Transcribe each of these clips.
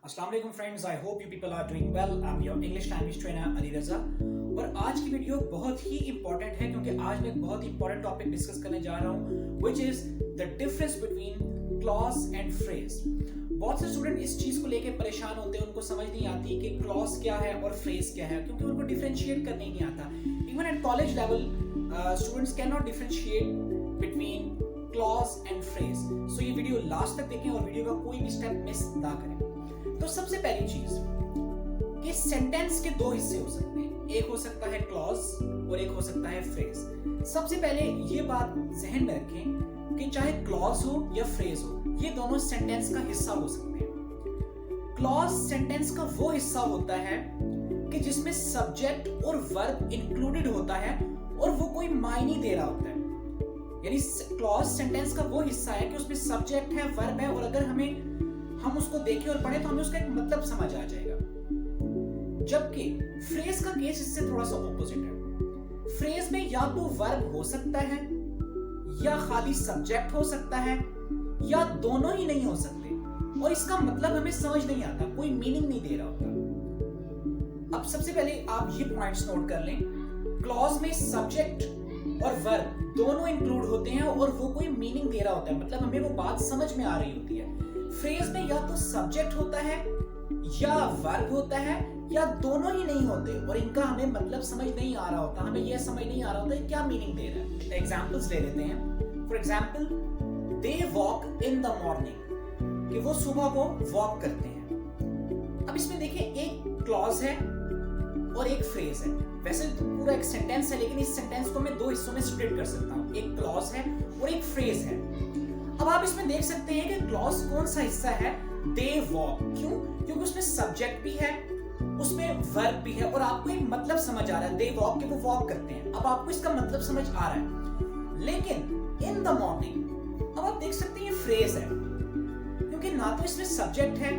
अस्सलाम वालेकुम friends, I hope you people are doing well. I am your English language trainer Ali Raza और आज की वीडियो बहुत ही इंपॉर्टेंट है क्योंकि आज मैं एक बहुत ही इंपॉर्टेंट टॉपिक डिस्कस करने जा रहा हूँ which is the difference between clause and phrase. बहुत से स्टूडेंट इस चीज को लेकर परेशान होते हैं, उनको समझ नहीं आती कि क्लॉज क्या है और फ्रेज क्या है क्योंकि उनको डिफरेंशिएट करने नहीं आता। Even at college level students can not differentiate between clause and phrase. So ये वीडियो लास्ट तक देखें और वीडियो का कोई भी स्टेप मिस ना करें। तो सबसे पहली चीज कि सेंटेंस के दो हिस्से हो सकते हैं, एक हो सकता है क्लॉज और एक हो सकता है फ्रेज। सबसे पहले ये बात जहन में रखें कि चाहे क्लॉज हो या फ्रेज हो, ये दोनों सेंटेंस का हिस्सा हो सकते हैं। क्लॉज सेंटेंस का वो हिस्सा होता है कि जिसमें सब्जेक्ट और वर्ब इंक्लूडेड होता है और वो कोई मायने दे रहा होता है। यानी क्लॉज सेंटेंस का वो हिस्सा है कि उसमें सब्जेक्ट है, वर्ब है और अगर हम उसको देखें और पढ़ें तो हमें उसका एक मतलब समझ आ जाएगा। जबकि फ्रेज का केस इससे थोड़ा सा ऑपोजिट है। फ्रेज में या तो वर्ब हो सकता है या खाली सब्जेक्ट हो सकता है या दोनों ही नहीं हो सकते और इसका मतलब हमें समझ नहीं आता, कोई मीनिंग नहीं दे रहा होता। अब सबसे पहले आप ये पॉइंट्स नोट कर लें, क्लॉज में सब्जेक्ट और वर्ब दोनों इंक्लूड होते हैं और वो कोई मीनिंग दे रहा होता है, मतलब हमें वो बात समझ में आ रही होती है। फ्रेज में या तो सब्जेक्ट होता है या वर्ब होता है या दोनों ही नहीं होते और इनका हमें मतलब समझ नहीं आ रहा होता, हमें यह समझ नहीं आ रहा होता क्या मीनिंग दे रहा है। एग्जांपल्स ले लेते हैं। For example, they walk in the morning, कि वो सुबह को वॉक करते हैं। अब इसमें देखिए एक क्लॉज है और एक फ्रेज है। वैसे तो पूरा एक सेंटेंस है लेकिन इस सेंटेंस को मैं दो हिस्सों में स्प्लिट कर सकता हूँ, एक क्लॉज है और एक फ्रेज है। अब आप इसमें देख सकते हैं कि क्लॉज कौन सा हिस्सा है, दे वॉक। क्यों? क्योंकि उसमें सब्जेक्ट भी है, उसमें वर्ब भी है और आपको एक मतलब समझ आ रहा है, दे वॉक, के वो वॉक करते हैं। अब आपको इसका मतलब समझ आ रहा है। लेकिन इन द मॉर्निंग, अब आप देख सकते हैं ये फ्रेज है क्योंकि ना तो इसमें सब्जेक्ट है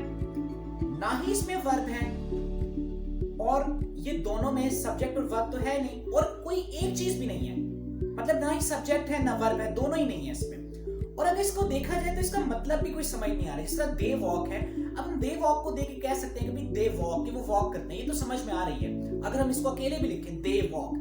ना ही इसमें वर्ब है और ये दोनों में सब्जेक्ट और वर्ब तो है नहीं और कोई एक चीज भी नहीं है, मतलब ना ही सब्जेक्ट है ना वर्ब है, दोनों ही नहीं है इसमें। और अगर इसको देखा जाए तो इसका मतलब भी कोई समझ नहीं आ रहा है। इसका दे वॉक है, अब हम दे वॉक को देख के कह सकते हैं कि भाई दे वॉक, कि वो वॉक करते हैं, ये तो समझ में आ रही है अगर हम इसको अकेले भी लिखें दे वॉक।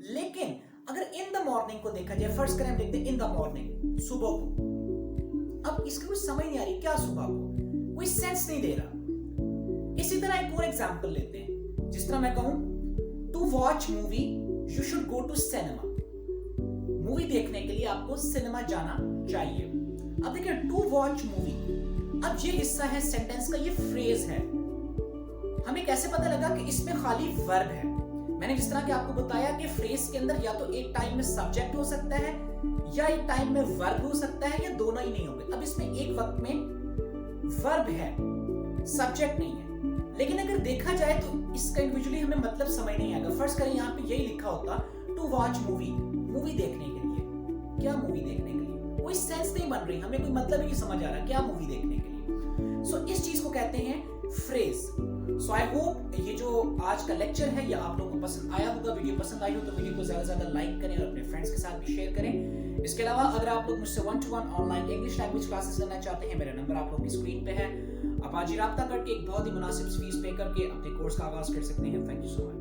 लेकिन अगर इन द मॉर्निंग को देखा जाए, फर्स्ट करें हम लिखते हैं इन द मॉर्निंग, सुबह को। अब इसकी कुछ समझ नहीं आ रही, क्या सुबह को, कोई सेंस नहीं दे रहा। इसी तरह एक और एग्जांपल लेते हैं, जिस तरह मैं कहूं to watch movie you should go to cinema, movie देखने के लिए आपको सिनेमा जाना चाहिए। अब देखिए टू वॉच मूवी, अब ये हिस्सा है सेंटेंस का, ये फ्रेज है। हमें कैसे पता लगा कि इसमें खाली वर्ब है? मैंने जिस तरह के आपको बताया कि फ्रेज के अंदर या तो एक टाइम में सब्जेक्ट हो सकता है या एक टाइम में वर्ब हो सकता है या दोनों ही नहीं होंगे। अब इसमें एक वक्त में वर्ब है, सब्जेक्ट नहीं है। लेकिन अगर देखा जाए तो इसका इंडिविजुअली हमें मतलब समझ नहीं आएगा। फर्स्ट करें यहाँ पे यही लिखा होता टू वॉच मूवी, मूवी देखने के लिए। क्या मूवी देखने के लिए? कोई सेंस नहीं बन रही, हमें कोई मतलब ही नहीं समझ आ रहा क्या मूवी देखने के लिए। सो इस चीज को कहते हैं फ्रेज। सो आई होप ये जो आज का लेक्चर है ये आप लोगों को पसंद आया होगा। वीडियो पसंद आई हो तो वीडियो को ज्यादा से ज्यादा लाइक करें और अपने फ्रेंड्स के साथ भी शेयर करें। इसके अलावा अगर आप लोग मुझसे 1-to-1 online English language classes लेना चाहते हैं, मेरा नंबर आप लोग की स्क्रीन पे है। आप आज ही राब्ता करके एक बहुत ही मुनासिब फीस पे करके अपने कोर्स का आगाज कर सकते हैं। Thank you so much.